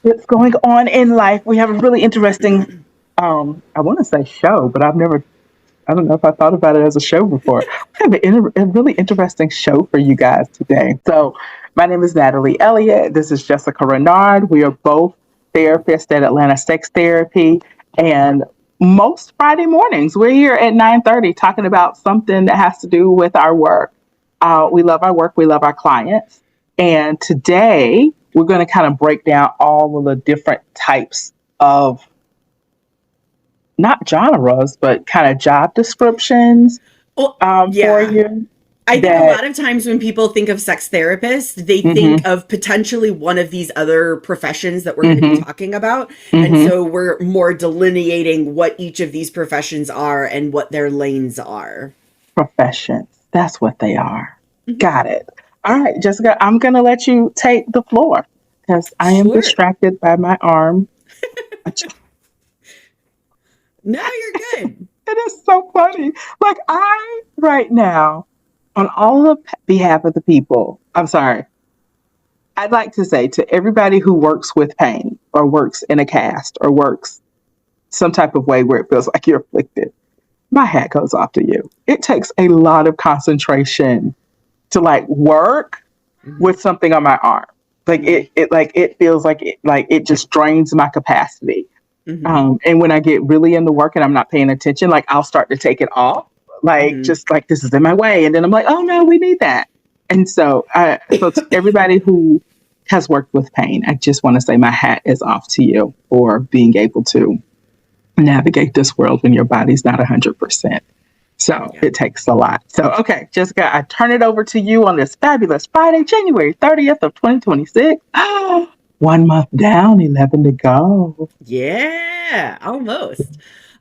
What's going on in life? We have a really interesting, I want to say show, but I don't know if I thought about it as a show before. We have a really interesting show for you guys today. So, my name is Natalie Elliott. This is Jessica Renard. We are both therapists at Atlanta Sex Therapy. And most Friday mornings, we're here at 9:30 talking about something that has to do with our work. We love our work. We love our clients. And today, we're going to kind of break down all of the different types of not genres, but kind of job descriptions Well, for yeah. you I think a that, lot of times when people think of sex therapists, they think hmm of potentially one of these other professions that we're going to be hmm talking about. And hmm so we're more delineating what each of these professions are and what their lanes are. professions. That's what they are. Mhm. Got it. All right, Jessica, I'm going to let you take the floor because I am Sure. distracted by my arm. No, you're good. It is so funny. Like, right now, on all of behalf of the people, I'm sorry, I'd like to say to everybody who works with pain or works in a cast or works some type of way where it feels like you're afflicted, my hat goes off to you. It takes a lot of concentration to like work Mhm. with something on my arm. Like Mhm. it feels like it just drains my capacity. Mhm. And when I get really in the work and I'm not paying attention, like I'll start to take it off, like Mhm. just like this is in my way, and then I'm like, oh no, we need that. And so to everybody who has worked with pain, I just want to say my hat is off to you for being able to navigate this world when your body's not 100%. So Yeah. it takes a lot. So, okay, Jessica, I turn it over to you on this fabulous Friday, January 30th of 2026. 1 month down, 11 to go. Yeah, almost.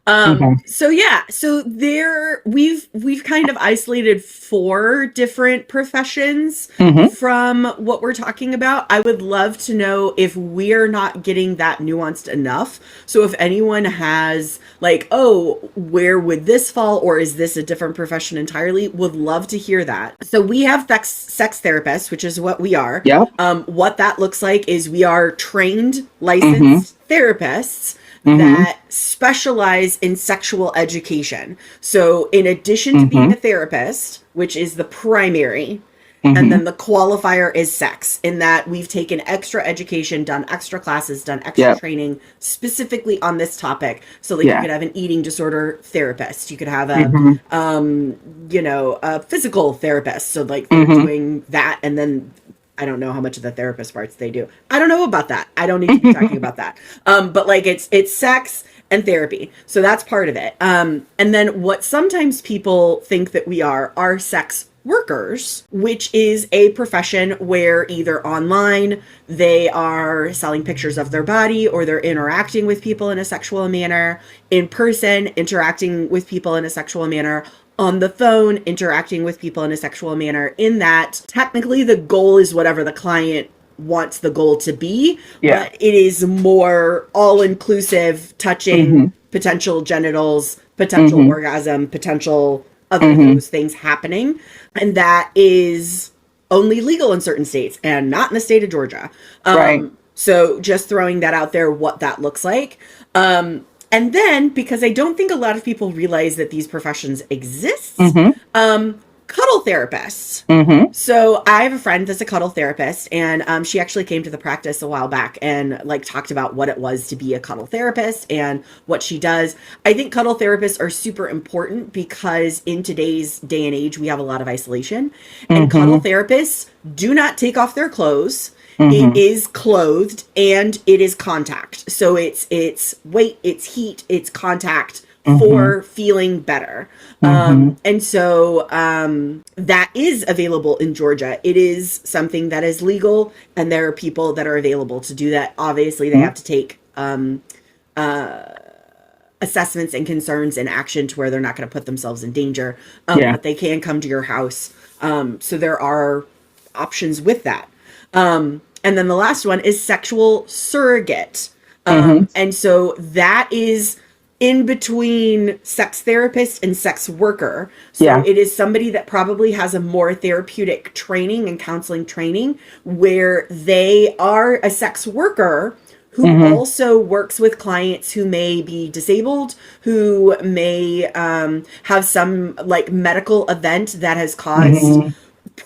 Okay. So yeah, so there we've kind of isolated four different professions Mm-hmm. from what we're talking about. I would love to know if we're not getting that nuanced enough. So if anyone has like, oh, where would this fall, or is this a different profession entirely? Would love to hear that. So we have sex therapists, which is what we are. Yep. What that looks like is we are trained, Mm-hmm. licensed therapists Mm-hmm. that specialize in sexual education. So, in addition to being Mm-hmm. a therapist, which is the primary, and Mm-hmm. then the qualifier is sex, in that we've taken extra education, done extra classes, done extra Yep. training specifically on this topic. So, like, you Yeah. could have an eating disorder therapist, you could have Mm-hmm. a physical therapist. So, like, they're Mm-hmm. doing that, and then I don't know how much of the therapist parts they do. I don't know about that. I don't need to be talking about that. But like it's sex and therapy. So that's part of it. And then what sometimes people think that we are sex workers, which is a profession where either online they are selling pictures of their body or they're interacting with people in a sexual manner, in person interacting with people in a sexual manner, on the phone interacting with people in a sexual manner, in that technically the goal is whatever the client wants the goal to be, Yeah. but it is more all inclusive, touching Mm-hmm. potential genitals, potential Mm-hmm. orgasm, potential other of Mm-hmm. those things happening. And that is only legal in certain states and not in the state of Georgia. Right. So just throwing that out there, what that looks like. And then, because I don't think a lot of people realize that these professions exist, Mm-hmm. cuddle therapists. Mm-hmm. So I have a friend that's a cuddle therapist, and she actually came to the practice a while back and like talked about what it was to be a cuddle therapist and what she does. I think cuddle therapists are super important because in today's day and age, we have a lot of isolation, and cuddle Mm-hmm. therapists do not take off their clothes. It Mm-hmm. is clothed and it is contact. So it's weight, it's heat, it's contact Mm-hmm. for feeling better. Mm-hmm. That is available in Georgia. It is something that is legal, and there are people that are available to do that. Obviously, they have to take assessments and concerns and action to where they're not going to put themselves in danger, Yeah. but they can come to your house. So there are options with that. And then the last one is sexual surrogate. Mm-hmm. And so that is in between sex therapist and sex worker. So Yeah. it is somebody that probably has a more therapeutic training and counseling training where they are a sex worker who also works with clients who may be disabled, who may have some like medical event that has caused Mm-hmm.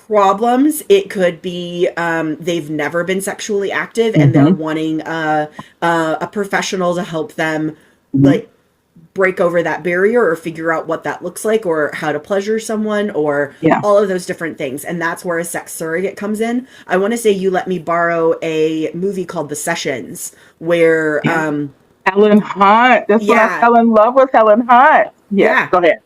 problems. It could be they've never been sexually active and they're Mm-hmm. wanting a professional to help them Mm-hmm. like break over that barrier or figure out what that looks like or how to pleasure someone or Yeah. all of those different things. And that's where a sex surrogate comes in. I want to say you let me borrow a movie called The Sessions where Yeah. Helen Hunt. That's when I yeah, fell in love with Helen Hunt. Yes. yeah. Go ahead.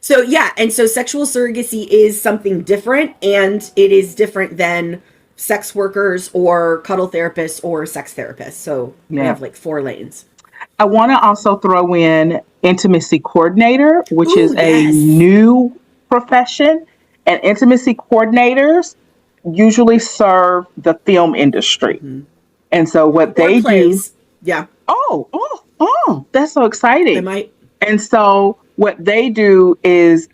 So yeah, and so sexual surrogacy is something different, and it is different than sex workers or cuddle therapists or sex therapists. So we Yeah. have like four lanes. I want to also throw in intimacy coordinator, which Ooh, is a yes. new profession. And intimacy coordinators usually serve the film industry. And so what Or they do, plays. Yeah, that's so they exciting. might. And so what they do is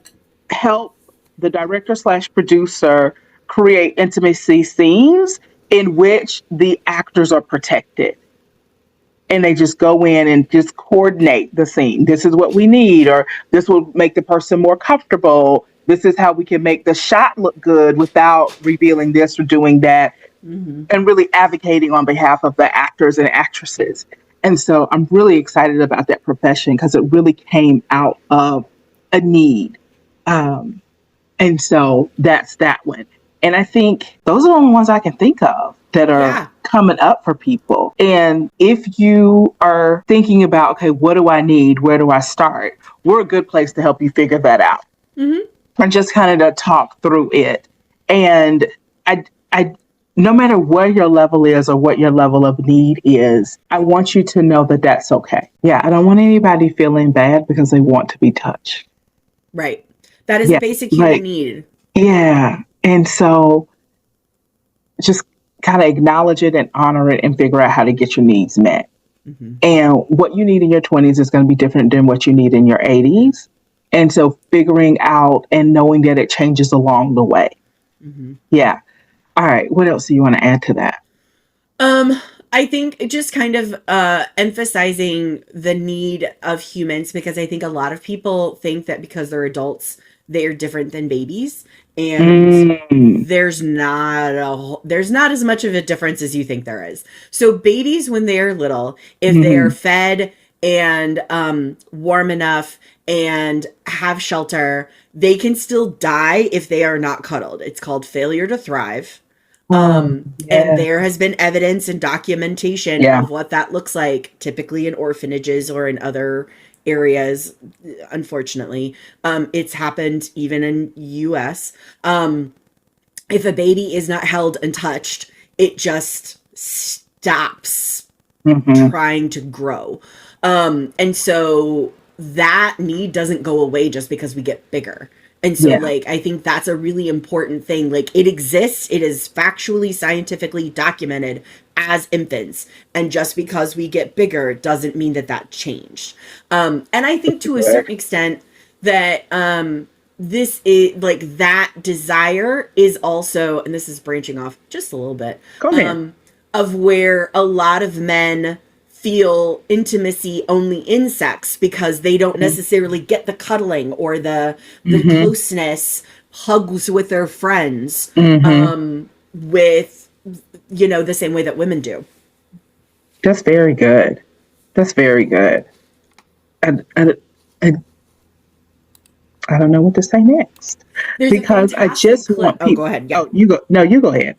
help the director slash producer create intimacy scenes in which the actors are protected, and they just go in and just coordinate the scene. This is what we need, or this will make the person more comfortable. This is how we can make the shot look good without revealing this or doing that, Hmm. and really advocating on behalf of the actors and actresses. And so I'm really excited about that profession because it really came out of a need. Um, and so that's that one. And I think those are the only ones I can think of that are Yeah. coming up for people. And if you are thinking about, okay, what do I need? Where do I start? We're a good place to help you figure that out Hmm. and just kind of to talk through it. And I, no matter what your level is or what your level of need is, I want you to know that that's okay. Yeah, I don't want anybody feeling bad because they want to be touched. Right. That is a Yeah, basic human like, need. yeah. And so just kind of acknowledge it and honor it and figure out how to get your needs met. Hmm. And what you need in your 20s is going to be different than what you need in your 80s. And so figuring out and knowing that it changes along the way. Hmm. Yeah. All right. What else do you want to add to that? Um, I think just kind of emphasizing the need of humans because I think a lot of people think that because they're adults, they're different than babies, and Mm, there's not as much of a difference as you think there is. So babies, when they're little, if they are mm-hmm, fed and warm enough and have shelter, they can still die if they are not cuddled. It's called failure to thrive. And yeah. there has been evidence and documentation Yeah. of what that looks like, typically in orphanages or in other areas. Unfortunately, it's happened even in U.S. If a baby is not held and touched, it just stops Mm-hmm. trying to grow. And so that need doesn't go away just because we get bigger. And so, Yeah. like, I think that's a really important thing. Like, it exists, it is factually, scientifically documented as infants. And just because we get bigger doesn't mean that that changed. And I think to a certain extent that this is like that desire is also, and this is branching off just a little bit, Go ahead. of where a lot of men feel intimacy only in sex because they don't necessarily get the cuddling or the Mm-hmm. closeness, hugs with their friends, Mm-hmm. with the same way that women do. That's very good. That's very good. I, I, I don't know what to say next There's a because I fantastic just clip. want Oh, go people. ahead. Yeah. Oh, you go. No, you go ahead.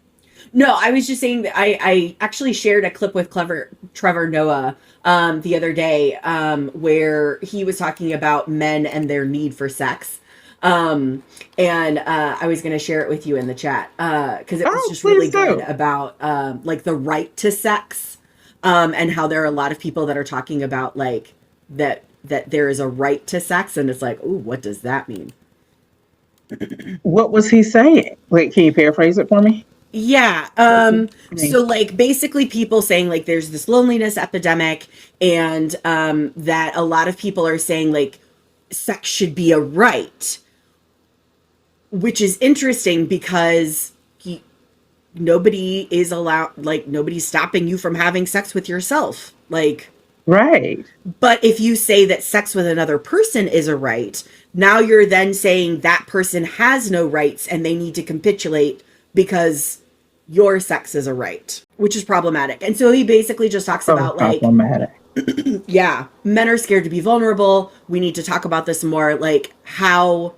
No, I was just saying that I actually shared a clip with Clever Trevor Noah the other day where he was talking about men and their need for sex. And I was going to share it with you in the chat because it was Oh, just really please good do. about like the right to sex and how there are a lot of people that are talking about like that there is a right to sex and it's like, ooh, what does that mean? What was he saying? Wait, can you paraphrase it for me? Yeah. I mean, So like basically people saying like there's this loneliness epidemic and that a lot of people are saying like sex should be a right, which is interesting because nobody is allowed, like, nobody's stopping you from having sex with yourself. Like, Right. but if you say that sex with another person is a right, now you're then saying that person has no rights and they need to capitulate because your sex is a right, which is problematic. And so he basically just talks So about, like, problematic. yeah, men are scared to be vulnerable. We need to talk about this more, like how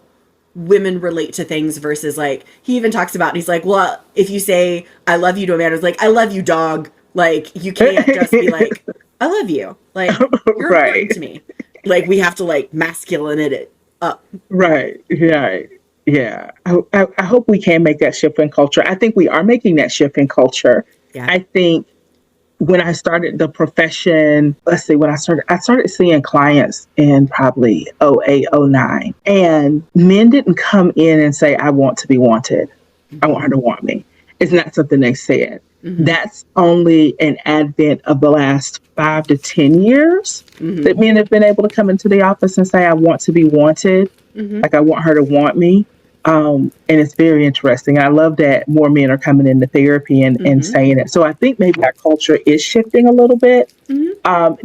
women relate to things versus, like, he even talks about, he's like, well, if you say I love you to a man, it's like, I love you, dog. Like, you can't just be like, I love you. Like, you're Right. important to me. Like, we have to, like, masculinate it up. Right. Right. Yeah. I hope we can make that shift in culture. I think we are making that shift in culture. Yeah. I think when I started the profession, let's see, when I started seeing clients in probably '08, '09, and men didn't come in and say, I want to be wanted. I want her to want me. It's not something they said. Mm-hmm. That's only an advent of the last 5 to 10 years that men have been able to come into the office and say, I want to be wanted. Like, I want her to want me. And it's very interesting. I love that more men are coming into therapy and saying it. So I think maybe our culture is shifting a little bit.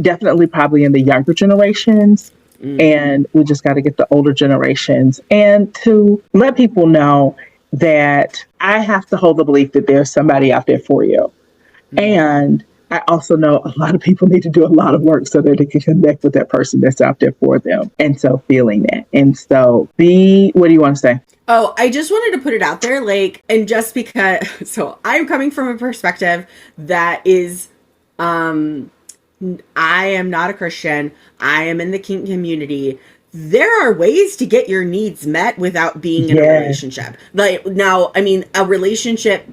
Definitely probably in the younger generations. And we just got to get the older generations and to let people know that I have to hold the belief that there's somebody out there for you. And I also know a lot of people need to do a lot of work so that they can connect with that person that's out there for them. And so feeling that. And so what do you want to say? Oh, I just wanted to put it out there, like, and just because, so I'm coming from a perspective that is, I am not a Christian. I am in the kink community. There are ways to get your needs met without being in a relationship. Like, now, I mean, a relationship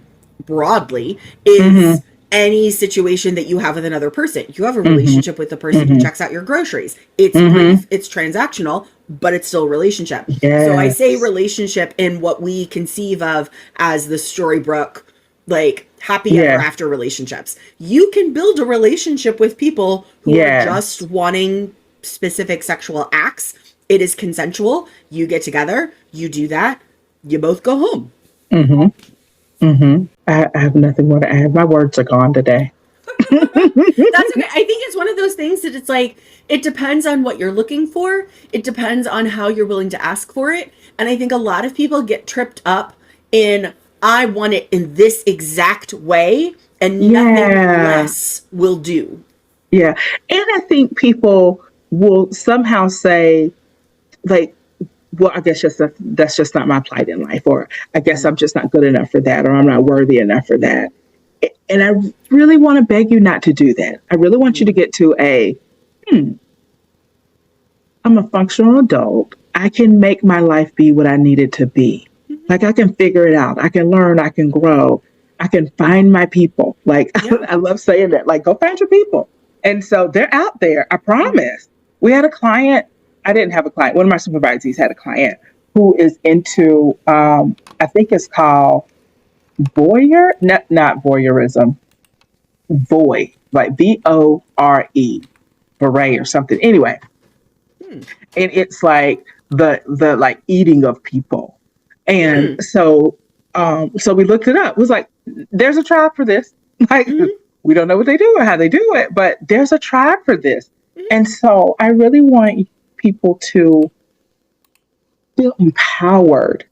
broadly is any situation that you have with another person. You have a relationship with the person who checks out your groceries. It's brief, it's transactional, but it's still a relationship. Yes. So I say relationship in what we conceive of as the Storybrooke, like, happy ever after relationships. You can build a relationship with people who are just wanting specific sexual acts. It is consensual. You get together, you do that, you both go home. I have nothing more to add. My words are gone today. That's okay. I think it's one of those things that it's like, it depends on what you're looking for. It depends on how you're willing to ask for it. And I think a lot of people get tripped up in, I want it in this exact way and nothing less will do. Yeah. And I think people will somehow say, like, well, I guess that's just not my plight in life, or I guess I'm just not good enough for that, or I'm not worthy enough for that. And I really want to beg you not to do that. I really want you to get to I'm a functional adult. I can make my life be what I need it to be. Like, I can figure it out. I can learn. I can grow. I can find my people. Like, I love saying that. Like, go find your people. And so they're out there. I promise. We had a client. I didn't have a client. One of my supervisors had a client who is into, I think it's called voyeur, not voyeurism, voy, like VORE, beret or something. Anyway, and it's like the like eating of people. And so we looked it up. It was like, there's a tribe for this. Like, we don't know what they do or how they do it, but there's a tribe for this. And so I really want people to feel empowered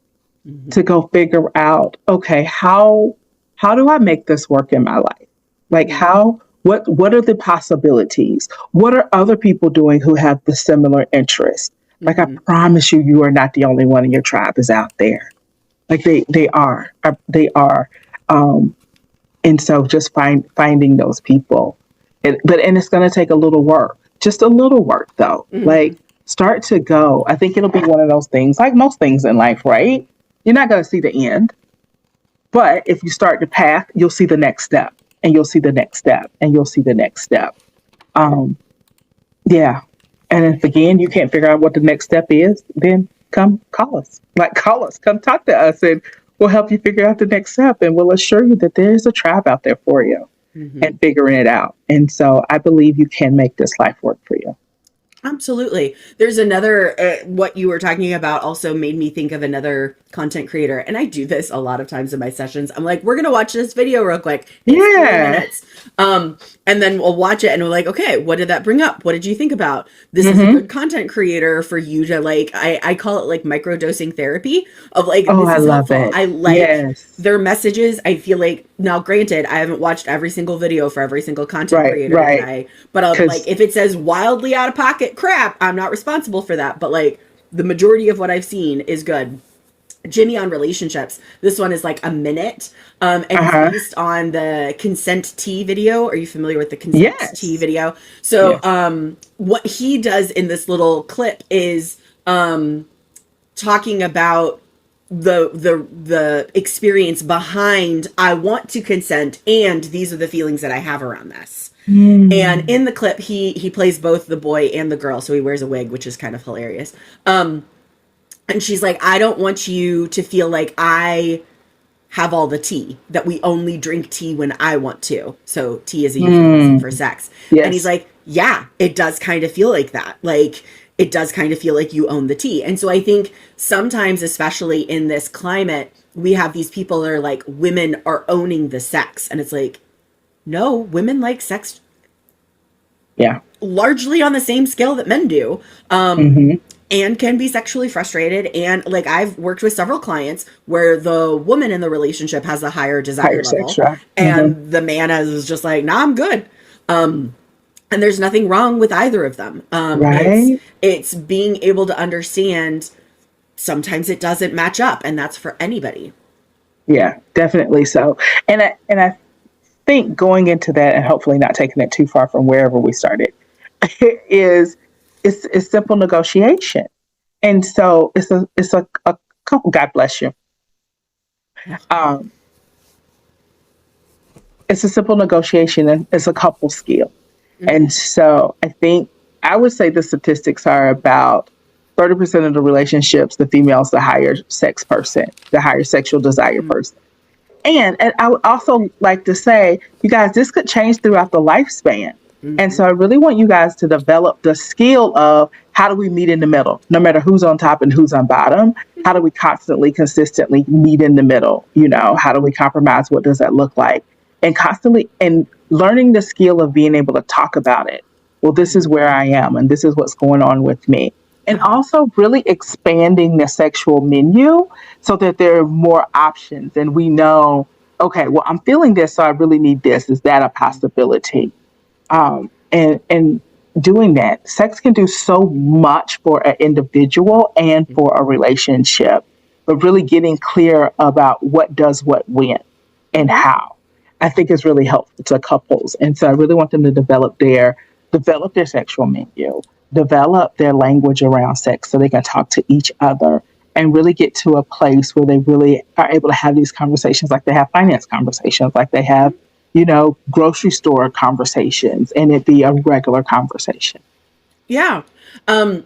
to go figure out, okay, how do I make this work in my life? Like, what are the possibilities? What are other people doing who have the similar interests? Like, I promise you, you are not the only one in your tribe is out there. Like, they are. And so just finding those people. And it's going to take a little work, just a little work though. Like, start to go. I think it'll be one of those things, like most things in life, right? You're not going to see the end, but if you start the path, you'll see the next step, and you'll see the next step, and you'll see the next step. Yeah. And if again you can't figure out what the next step is, then come call us. Like, call us, come talk to us, and we'll help you figure out the next step, and we'll assure you that there's a tribe out there for you and figuring it out. And so I believe you can make this life work for you. Absolutely. There's another, what you were talking about also made me think of another content creator. And I do this a lot of times in my sessions. I'm like, we're going to watch this video real quick. It's 3 minutes. And then we'll watch it and we're like, okay, what did that bring up? What did you think about? This is a Mm-hmm. good content creator for you to like, I call it like microdosing therapy of like, Oh, this I is love helpful. it. I like Yes. their messages. I feel like, now granted, I haven't watched every single video for every single content Right, creator right. but I'll like, Because, if it says wildly out of pocket crap, I'm not responsible for that. But like, the majority of what I've seen is good. Jimmy on relationships. This one is like a minute. And it's uh-huh. based on the consent T video. Are you familiar with the consent T Yes. video? So, Yes. what he does in this little clip is talking about the experience behind I want to consent and these are the feelings that I have around this. And Mm. in the clip he plays both the boy and the girl, so he wears a wig, which is kind of hilarious. And she's like, I don't want you to feel like I have all the tea, that we only drink tea when I want to. So tea is a euphemism for Mm. sex. And he's Yes. like, yeah, it does kind of feel like that. Like, it does kind of feel like you own the tea. And so I think sometimes, especially in this climate, we have these people that are like, women are owning the sex. And it's like, no, women like sex Yeah. largely on the same scale that men do. Mm-hmm. And can be sexually frustrated. And like, I've worked with several clients where the woman in the relationship has a higher desire Higher sex level drive. Mm-hmm. and the man is just like, nah, I'm good. And there's nothing wrong with either of them. Right. It's being able to understand sometimes it doesn't match up, and that's for anybody. Yeah, definitely so. And I think going into that and hopefully not taking it too far from wherever we started is it's simple negotiation. And so it's a couple, God bless you. Um, it's a simple negotiation and it's a couple skill. And Mm-hmm. so I think I would say the statistics are about 30% of the relationships, the female's the higher sex person, the higher sexual desire Mm-hmm. person. And I would also like to say, you guys, this could change throughout the lifespan. And Mm-hmm. so I really want you guys to develop the skill of how do we meet in the middle, no matter who's on top and who's on bottom. How do we constantly, consistently meet in the middle? You know, how do we compromise? What does that look like? And constantly, and learning the skill of being able to talk about it. Well, this is where Mm-hmm. I am, and this is what's going on with me. And Uh-huh. also really expanding the sexual menu so that there are more options and we know, okay, well, I'm feeling this, so I really need this. Is that a possibility? And doing that, sex can do so much for an individual and for a relationship, but really getting clear about what does what when and Mm-hmm. how, I think is really helpful to couples. And so I really want them to develop their sexual menu, develop their language around sex so they can talk to each other and really get to a place where they really are able to have these conversations like they have finance conversations, like they have, grocery store conversations, and it be a regular conversation. Yeah. Um,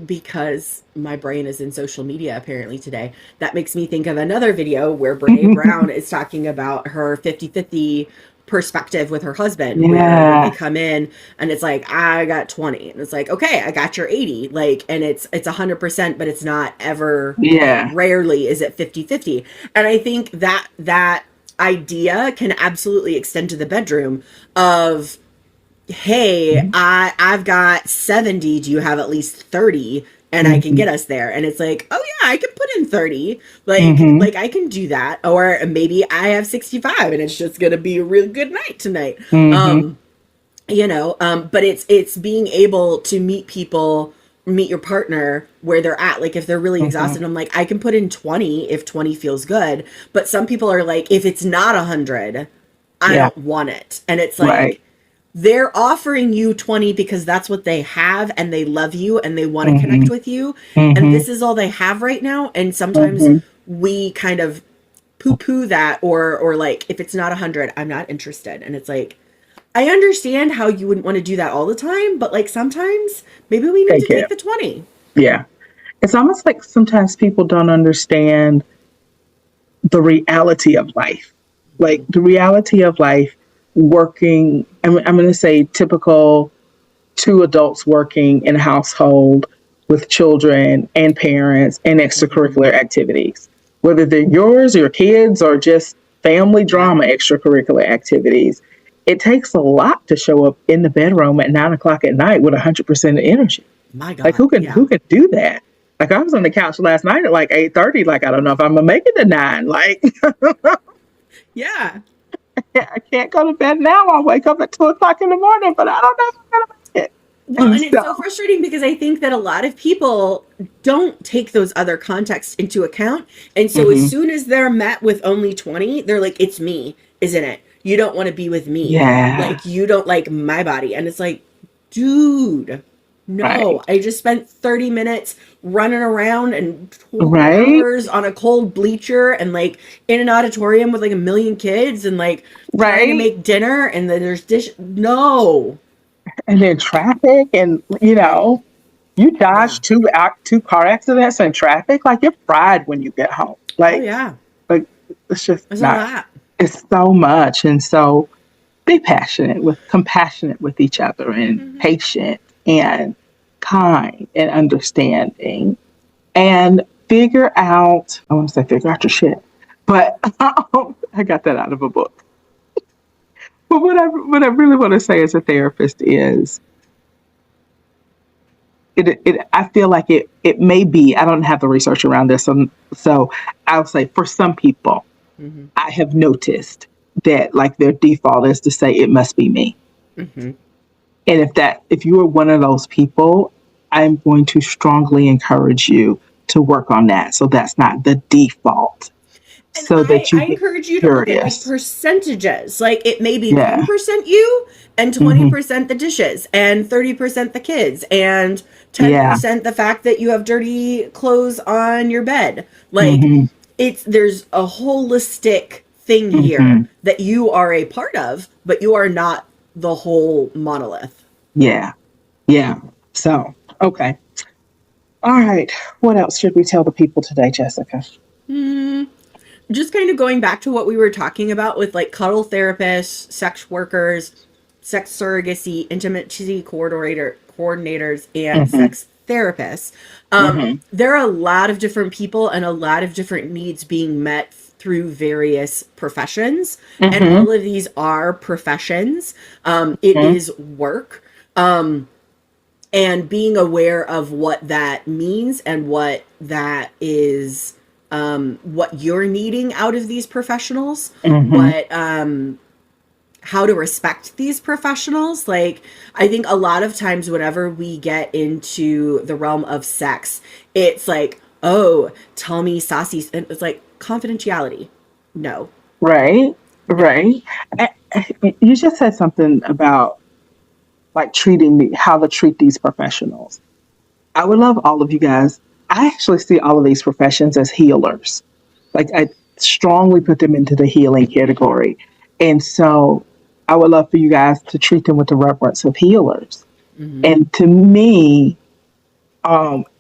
because my brain is in social media apparently today. That makes me think of another video where Brene Brown is talking about her 50-50 perspective with her husband, where when they Yeah. come in and it's like, I got 20 and it's like, okay, I got your 80, like, and it's 100%, but it's not ever, Yeah. rarely is it 50-50. And I think that idea can absolutely extend to the bedroom of, hey, Mm-hmm. I've got 70, do you have at least 30? And I can Mm-hmm. get us there. And it's like, oh yeah, I can put in 30. Like Mm-hmm. like I can do that. Or maybe I have 65 and it's just gonna be a really good night tonight. Mm-hmm. Um, but it's being able to meet your partner where they're at. Like if they're really Mm-hmm. exhausted, I'm like, I can put in 20 if 20 feels good. But some people are like, if it's not 100, I Yeah. don't want it. And it's Right. like, they're offering you 20 because that's what they have and they love you and they want to Mm-hmm. connect with you. And Mm-hmm. this is all they have right now. And sometimes Mm-hmm. we kind of poo poo that, or like, if it's not 100, I'm not interested. And it's like, I understand how you wouldn't want to do that all the time, but like sometimes maybe we need to Take take it. the 20. Yeah. It's almost like sometimes people don't understand the reality of life. Like the reality of life working, I'm going to say typical two adults working in a household with children and parents and extracurricular activities, whether they're yours, your kids, or just family Yeah. drama extracurricular activities. It takes a lot to show up in the bedroom at 9 o'clock at night with 100% energy. My Like God. Yeah. who can do that? Like I was on the couch last night at like 8:30. Like I don't know if I'm gonna make it to 9. Like Yeah. I can't go to bed now. I'll wake up at 2 o'clock in the morning, but I don't know if I'm gonna make it. Well, And and it's so, so frustrating because I think that a lot of people don't take those other contexts into account. And so as mhm. soon as they're met with only 20, they're like, it's me, isn't it? You don't want to be with me. Yeah, Like, you don't like my body. And it's like, dude, no. right, I just spent 30 minutes running around and 12 right, hours on a cold bleacher and like in an auditorium with like a million kids and like trying to right. make dinner and then there's dish. No. And then traffic, and you Yeah. dodge two car accidents in traffic. Like you're fried when you get home. Oh, yeah. Like it's just There's a not. lot. It's so much, and so be passionate with compassionate with each other and Hmm. patient and kind and understanding and figure out I want to say figure out your shit, but I got that out of a book. But what I really want to say as a therapist is I feel like it may be, I don't have the research around this, so I'll say for some people Hmm. I have noticed that like their default is to say it must be me. Hmm. And if you are one of those people, I'm going to strongly encourage you to work on that. So that's not the default. And So that you I get encourage you to look at like curious. percentages. Like it may be Yeah. 10% you and Hmm. 20% the dishes and 30% the kids and Yeah. 10% the fact that you have dirty clothes on your bed. Like Hmm. there's a holistic thing here Hmm. that you are a part of, but you are not the whole monolith. Yeah. Yeah. So, okay. All right. What else should we tell the people today, Jessica? Hmm. Just kind of going back to what we were talking about with like cuddle therapists, sex workers, sex surrogacy, intimacy coordinators, and Hmm. sex therapists. Hmm. There are a lot of different people and a lot of different needs being met through various professions, and Hmm. all of these are professions. It Hmm. is work. And being aware of what that means and what that is, what you're needing out of these professionals, Hmm. what how to respect these professionals. Like I think a lot of times whenever we get into the realm of sex, it's like, oh, tell me saucy, and it's like confidentiality. No. Right. No. Right. You just said something about like how to treat these professionals. I would love all of you guys. I actually see all of these professions as healers. Like I strongly put them into the healing category. And so I would love for you guys to treat them with the reverence of healers. Hmm. And to me,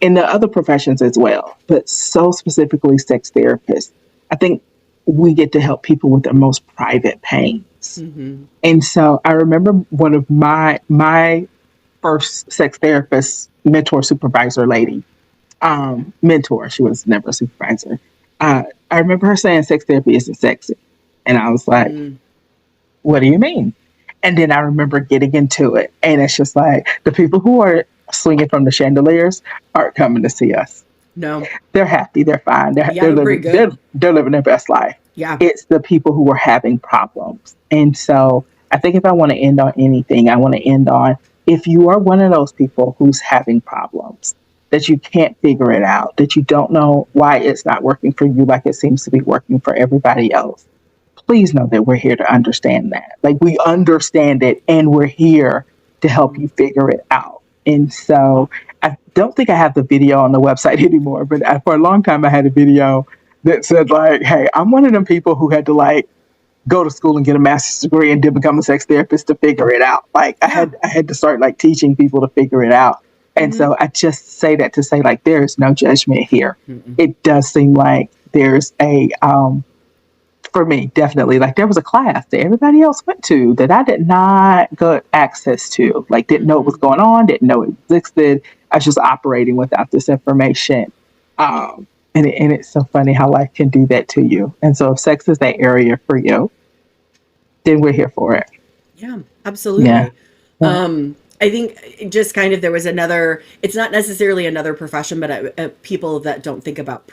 in the other professions as well, but so specifically sex therapists, I think we get to help people with their most private pains. Hmm. And so I remember one of my first sex therapist mentor supervisor lady, mentor. She was never a supervisor. I remember her saying sex therapy isn't sexy. And I was like, Mm. what do you mean? And then I remember getting into it. And it's just like the people who are swinging from the chandeliers aren't coming to see us. No. They're happy. They're fine. Yeah, they're pretty good. They're living their best life. Yeah. It's the people who are having problems. And so I think if I want to end on anything, I want to end on if you are one of those people who's having problems, that you can't figure it out, that you don't know why it's not working for you like it seems to be working for everybody else, please know that we're here to understand that. Like we understand it and we're here to help Mm-hmm. you figure it out. And so I don't think I have the video on the website anymore, but for a long time I had a video that said like, hey, I'm one of them people who had to like go to school and get a master's degree and then become a sex therapist to figure it out. Like Yeah. I had to start like teaching people to figure it out. And Mm-hmm. so I just say that to say like there is no judgment here. Mm-mm. It does seem like there's a for me, definitely. Like there was a class that everybody else went to that I did not get access to. Like didn't know what was Mm-hmm. going on, didn't know it existed. I was just operating without this information. And it's so funny how life can do that to you. And so if sex is that area for you, then we're here for it. Yeah, Yeah. absolutely. Yeah. I think just kind of there was another, it's not necessarily another profession, but people that don't think about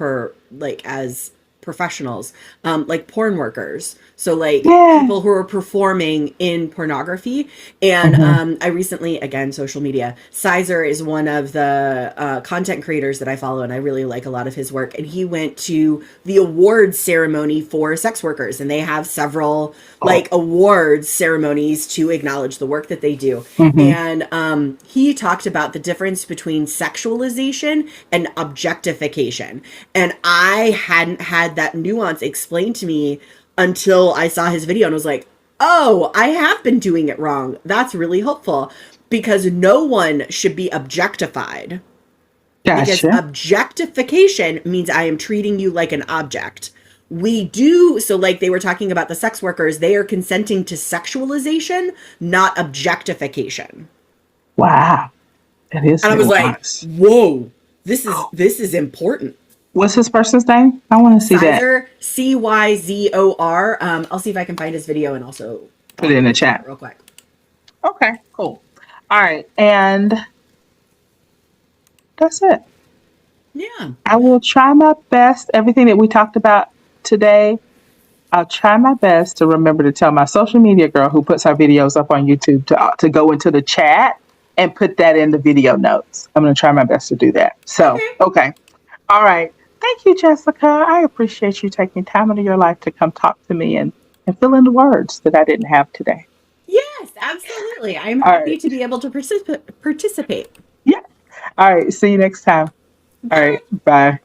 like as professionals, like porn workers. So like Yeah. people who are performing in pornography. And Mm-hmm. I recently, again, social media, Sizer is one of the content creators that I follow, and I really like a lot of his work. And he went to the awards ceremony for sex workers, and they have several Oh. like awards ceremonies to acknowledge the work that they do. Mm-hmm. And he talked about the difference between sexualization and objectification. And I hadn't had that nuance explained to me until I saw his video and was like, oh, I have been doing it wrong. That's really helpful because no one should be objectified. Because Gotcha. objectification means I am treating you like an object. We do, so like they were talking about the sex workers, they are consenting to sexualization, not objectification. Wow. That is And I was like, nuanced. whoa, this is important. What's this person's name? I want to see that. Cyzor, Cyzor. I'll see if I can find his video and also Put it in the link to that chat. real quick. Okay, cool. All right. And that's it. Yeah. I will try my best. Everything that we talked about today, I'll try my best to remember to tell my social media girl who puts her videos up on YouTube to go into the chat and put that in the video notes. I'm going to try my best to do that. So, Okay. okay. All right. Thank you, Jessica. I appreciate you taking time out of your life to come talk to me and fill in the words that I didn't have today. Yes, absolutely. I'm All happy right. to be able to participate. Yeah. All right. See you next time. All right. Bye. Bye.